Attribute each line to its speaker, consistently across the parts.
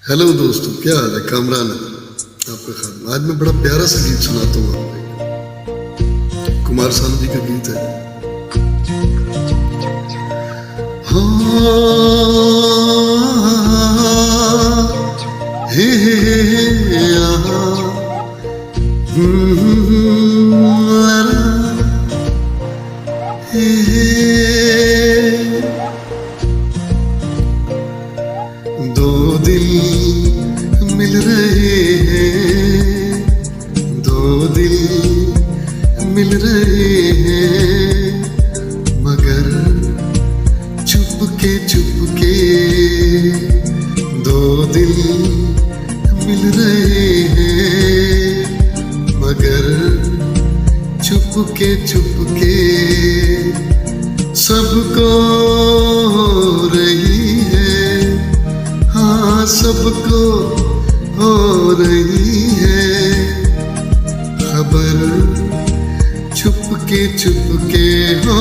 Speaker 1: Hello दोस्तों, क्या हाल है? कामरान है आपका खान। आज मैं बड़ा प्यारा सा गीत सुनाता हूँ आपको। कुमार सानू जी का गीत है। दो दिल मिल रहे हैं, दो दिल मिल रहे हैं, मगर चुपके चुपके। दो दिल मिल रहे हैं, मगर चुपके चुपके। सबको हो रही है, हाँ सबको हो रही है खबर। चुपके चुपके हो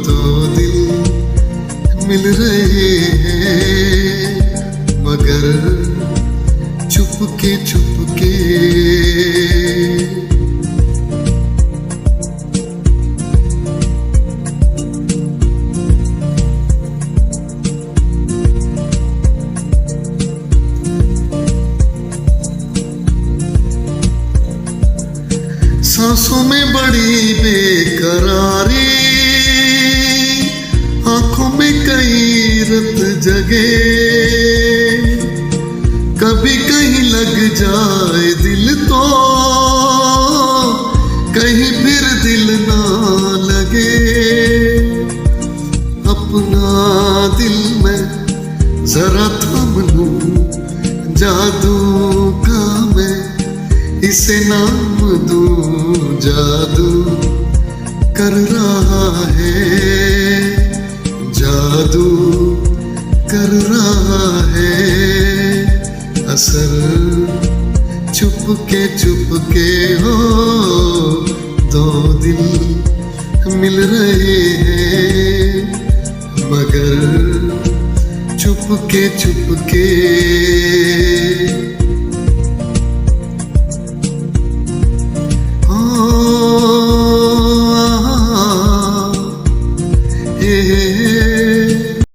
Speaker 1: दो दिल मिल रहे हैं, मगर चुपके चुपके। सांसों में बड़ी बेकरारी, आंखों में कई रत जगे। कभी कहीं लग जाए दिल तो कहीं फिर दिल ना लगे। अपना दिल में जरा थाम लूं, जादू का मैं इसे नाम दूं। जादू कर रहा है, जादू कर रहा है असर। चुपके चुपके हो दो दिल मिल रहे हैं, मगर चुपके चुपके।